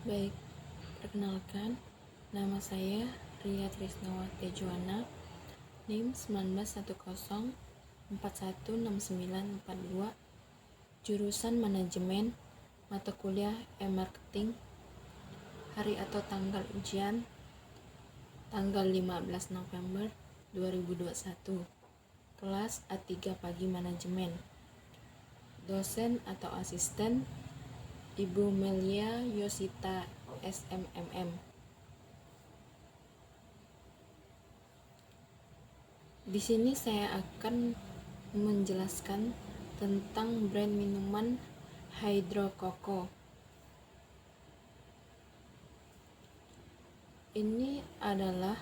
Baik, perkenalkan, nama saya Ria Trisnawati Juwana, NIM 1910416942, jurusan Manajemen, mata kuliah E-Marketing, hari atau tanggal ujian, tanggal 15 November 2021, kelas A3 Pagi Manajemen, dosen atau asisten Ibu Melia Yosita SMMM. Di sini saya akan menjelaskan tentang brand minuman Hydro Coco. Ini adalah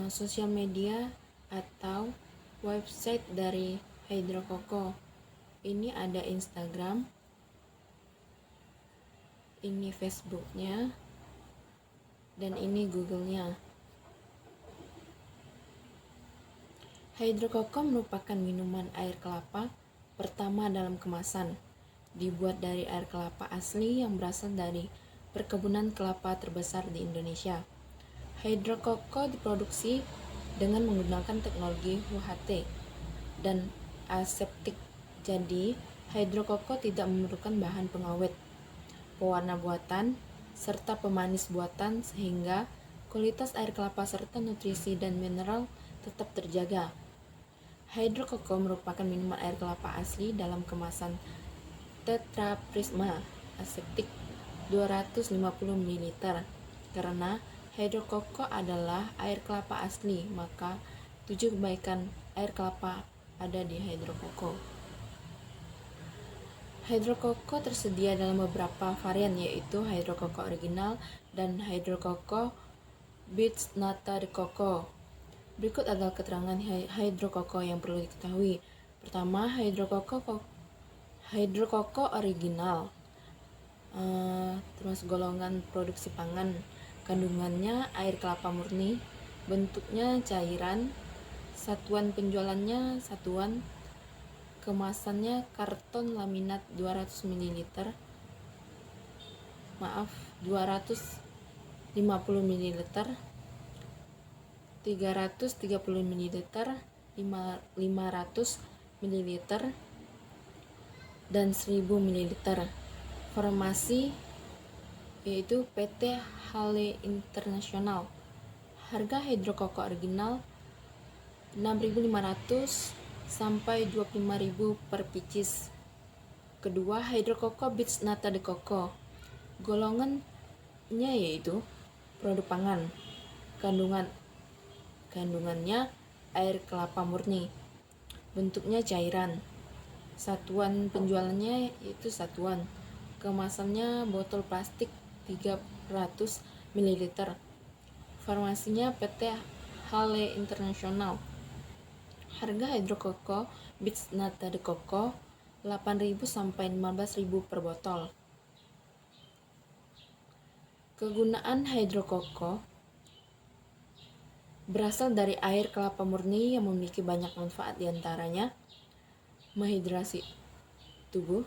sosial media atau website dari Hydro Coco. Ini ada Instagram, ini Facebooknya, dan ini Google-nya. Hydro Coco merupakan minuman air kelapa pertama dalam kemasan. Dibuat dari air kelapa asli yang berasal dari perkebunan kelapa terbesar di Indonesia. Hydro Coco diproduksi dengan menggunakan teknologi UHT dan aseptik. Jadi, Hydro Coco tidak memerlukan bahan pengawet, pewarna buatan, serta pemanis buatan sehingga kualitas air kelapa serta nutrisi dan mineral tetap terjaga. Hydro Coco merupakan minuman air kelapa asli dalam kemasan Tetra Prisma aseptik 250 ml. Karena Hydro Coco adalah air kelapa asli, maka 7 kebaikan air kelapa ada di Hydro Coco. Hydro Coco tersedia dalam beberapa varian, yaitu Hydro Coco original dan Hydro Coco Beats Nata de Coco. Berikut adalah keterangan Hydro Coco yang perlu diketahui. Pertama, Hydro Coco original, termasuk golongan produksi pangan. Kandungannya air kelapa murni, bentuknya cairan, satuan penjualannya satuan, kemasannya karton laminat 200 ml, 250 ml, 330 ml, 500 ml, dan 1000 ml. Formasi yaitu PT Hale International. Harga Hydro Coco original 6.500 sampai 25.000 per pieces. Kedua, Hydro Coco Beats Nata de Coco. Golongannya yaitu produk pangan. Kandungannya air kelapa murni. Bentuknya cairan. Satuan penjualannya yaitu satuan. Kemasannya botol plastik 300 ml. Formasinya PT Hale International. Harga Hydro Coco Beats Nata de Coco 8.000 sampai 15.000 per botol. Kegunaan Hydro Coco berasal dari air kelapa murni yang memiliki banyak manfaat, diantaranya menghidrasi tubuh,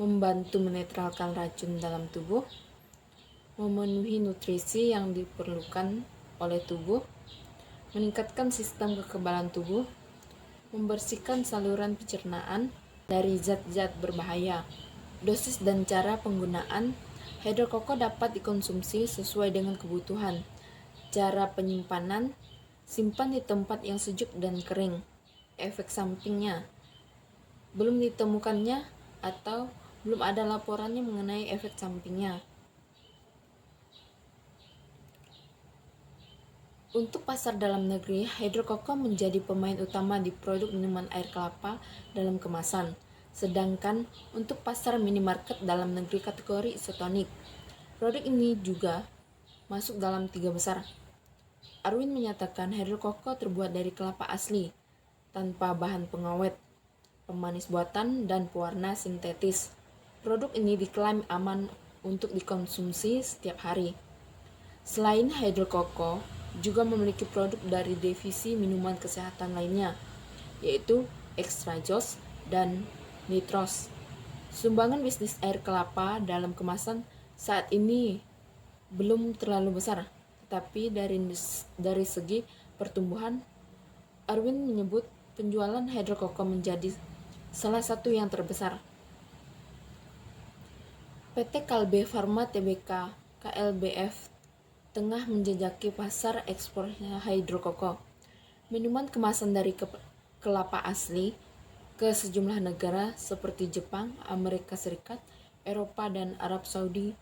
membantu menetralkan racun dalam tubuh, memenuhi nutrisi yang diperlukan oleh tubuh, meningkatkan sistem kekebalan tubuh, membersihkan saluran pencernaan dari zat-zat berbahaya. Dosis dan cara penggunaan Hydro Coco dapat dikonsumsi sesuai dengan kebutuhan. Cara penyimpanan, simpan di tempat yang sejuk dan kering. Efek sampingnya, belum ditemukannya atau belum ada laporannya mengenai efek sampingnya. Untuk pasar dalam negeri, Hydro Coco menjadi pemain utama di produk minuman air kelapa dalam kemasan. Sedangkan untuk pasar minimarket dalam negeri kategori isotonik, produk ini juga masuk dalam 3 besar. Arwin menyatakan Hydro Coco terbuat dari kelapa asli, tanpa bahan pengawet, pemanis buatan, dan pewarna sintetis. Produk ini diklaim aman untuk dikonsumsi setiap hari. Selain Hydro Coco, juga memiliki produk dari divisi minuman kesehatan lainnya, yaitu Extra Joss dan Nitros. Sumbangan bisnis air kelapa dalam kemasan saat ini belum terlalu besar, tetapi dari segi pertumbuhan, Arwin menyebut penjualan hidrokoko menjadi salah satu yang terbesar. PT Kalbe Farma Tbk (KLBF) tengah menjajaki pasar ekspor hidrokoko, minuman kemasan dari kelapa asli, ke sejumlah negara seperti Jepang, Amerika Serikat, Eropa, dan Arab Saudi.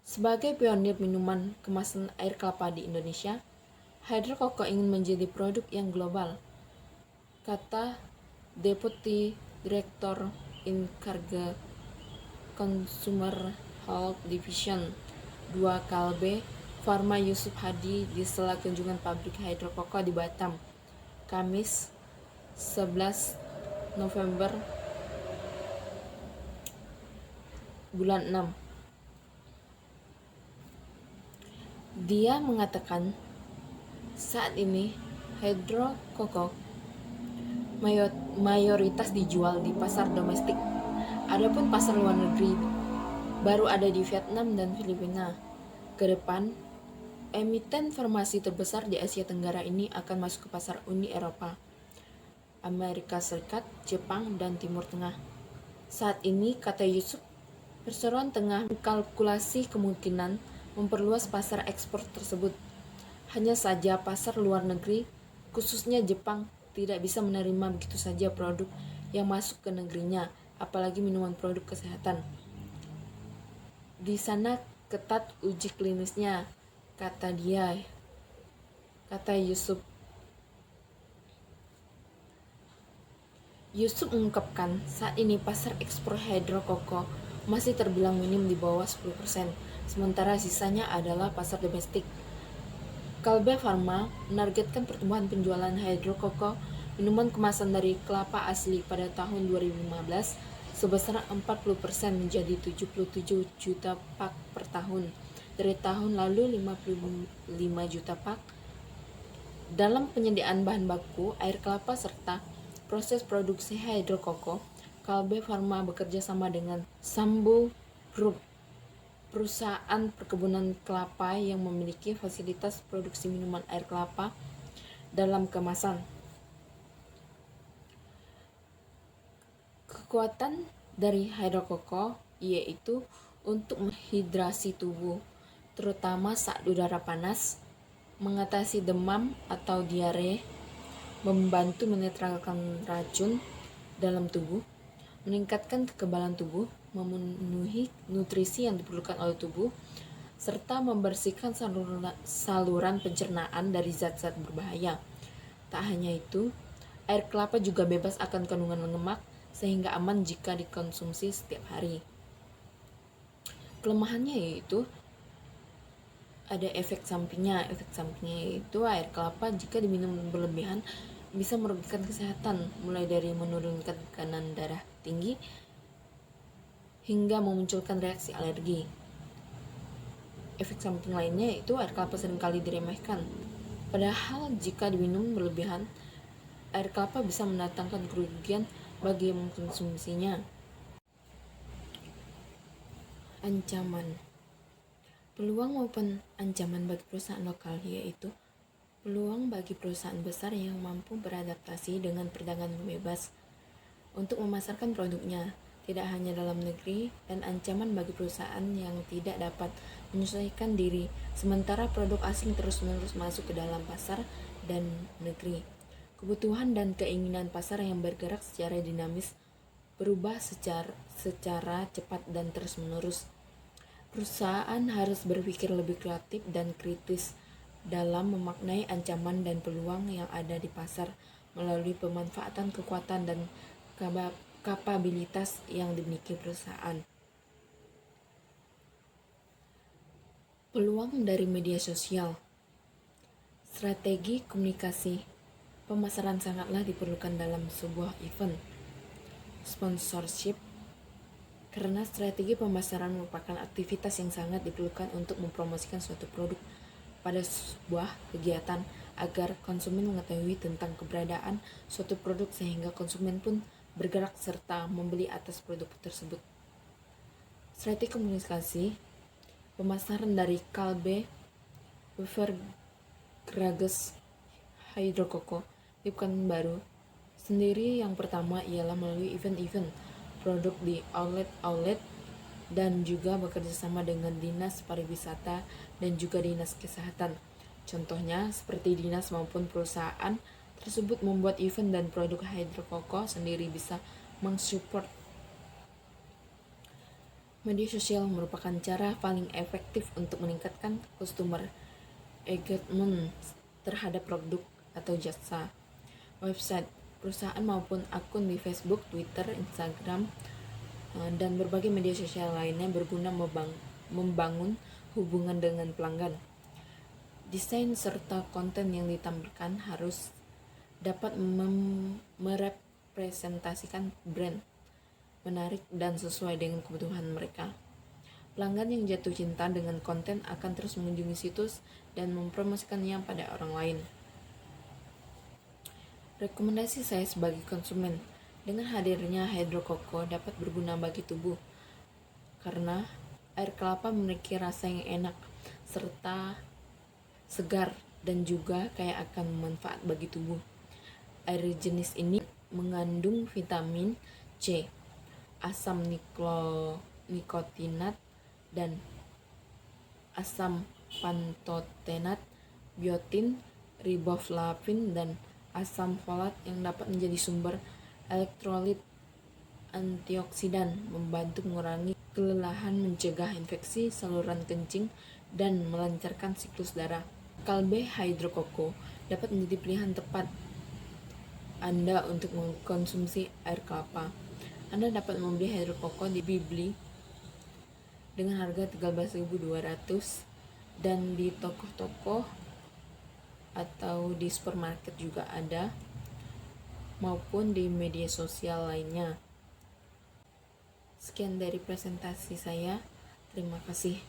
Sebagai pionir minuman kemasan air kelapa di Indonesia, hidrokoko ingin menjadi produk yang global, kata Deputy Director in Charge Consumer Health Division 2 Kalbe Farma Yusuf Hadi di sela kunjungan pabrik hidrokoko di Batam, Kamis 11 November bulan 6. Dia mengatakan saat ini hidrokoko mayoritas dijual di pasar domestik. Adapun pasar luar negeri baru ada di Vietnam dan Filipina. Ke depan, emiten farmasi terbesar di Asia Tenggara ini akan masuk ke pasar Uni Eropa, Amerika Serikat, Jepang, dan Timur Tengah. Saat ini, kata Yusuf, perseroan tengah mengkalkulasi kemungkinan memperluas pasar ekspor tersebut. Hanya saja pasar luar negeri, khususnya Jepang, tidak bisa menerima begitu saja produk yang masuk ke negerinya, apalagi minuman produk kesehatan. Di sana ketat uji klinisnya, kata Yusuf. Yusuf mengungkapkan saat ini pasar ekspor hidrokoko masih terbilang minim di bawah 10%, sementara sisanya adalah pasar domestik. Kalbe Farma menargetkan pertumbuhan penjualan hidrokoko minuman kemasan dari kelapa asli pada tahun 2015 sebesar 40% menjadi 77 juta pak per tahun, dari tahun lalu 55 juta pak. Dalam penyediaan bahan baku, air kelapa, serta proses produksi hidrokoko, Kalbe Farma bekerja sama dengan Sambu Group, perusahaan perkebunan kelapa yang memiliki fasilitas produksi minuman air kelapa dalam kemasan. Kekuatan dari hidrokoko yaitu untuk menghidrasi tubuh, terutama saat udara panas, mengatasi demam atau diare, membantu menetralkan racun dalam tubuh, meningkatkan kekebalan tubuh, memenuhi nutrisi yang diperlukan oleh tubuh, serta membersihkan saluran pencernaan dari zat-zat berbahaya. Tak hanya itu, air kelapa juga bebas akan kandungan lemak, sehingga aman jika dikonsumsi setiap hari. Kelemahannya yaitu ada efek sampingnya. Efek sampingnya yaitu air kelapa jika diminum berlebihan bisa merugikan kesehatan, mulai dari menurunkan tekanan darah tinggi hingga memunculkan reaksi alergi. Efek samping lainnya yaitu air kelapa seringkali diremehkan. Padahal jika diminum berlebihan, air kelapa bisa mendatangkan kerugian bagi yang mengkonsumsinya. Ancaman, peluang maupun ancaman bagi perusahaan lokal yaitu peluang bagi perusahaan besar yang mampu beradaptasi dengan perdagangan bebas untuk memasarkan produknya tidak hanya dalam negeri, dan ancaman bagi perusahaan yang tidak dapat menyesuaikan diri sementara produk asing terus-menerus masuk ke dalam pasar dan negeri. Kebutuhan dan keinginan pasar yang bergerak secara dinamis berubah secara cepat dan terus-menerus. Perusahaan harus berpikir lebih kreatif dan kritis dalam memaknai ancaman dan peluang yang ada di pasar melalui pemanfaatan kekuatan dan kapabilitas yang dimiliki perusahaan. Peluang dari media sosial. Strategi komunikasi pemasaran sangatlah diperlukan dalam sebuah event sponsorship, karena strategi pemasaran merupakan aktivitas yang sangat diperlukan untuk mempromosikan suatu produk pada sebuah kegiatan agar konsumen mengetahui tentang keberadaan suatu produk sehingga konsumen pun bergerak serta membeli atas produk tersebut. Strategi komunikasi pemasaran dari Kalbe Evergragas Hydrokoko di Pekanbaru sendiri yang pertama ialah melalui event-event produk di outlet-outlet dan juga bekerja sama dengan dinas pariwisata dan juga dinas kesehatan. Contohnya seperti dinas maupun perusahaan tersebut membuat event dan produk hidrokoko sendiri bisa mensupport. Media sosial merupakan cara paling efektif untuk meningkatkan customer engagement terhadap produk atau jasa. Website perusahaan maupun akun di Facebook, Twitter, Instagram, dan berbagai media sosial lainnya berguna membangun hubungan dengan pelanggan. Desain serta konten yang ditampilkan harus dapat merepresentasikan brand, menarik dan sesuai dengan kebutuhan mereka. Pelanggan yang jatuh cinta dengan konten akan terus mengunjungi situs dan mempromosikannya pada orang lain. Rekomendasi saya sebagai konsumen, dengan hadirnya hidrokoko dapat berguna bagi tubuh karena air kelapa memiliki rasa yang enak serta segar dan juga kaya akan manfaat bagi tubuh. Air jenis ini mengandung vitamin C, asam nikotinat dan asam pantotenat, biotin, riboflavin dan asam folat yang dapat menjadi sumber elektrolit, antioksidan, membantu mengurangi kelelahan, mencegah infeksi saluran kencing, dan melancarkan siklus darah. Kalbe hidrokoko dapat menjadi pilihan tepat Anda untuk mengkonsumsi air kelapa. Anda dapat membeli hidrokoko di Bibli dengan harga 13.200 dan di toko-toko atau di supermarket juga ada, maupun di media sosial lainnya. Sekian dari presentasi saya. Terima kasih.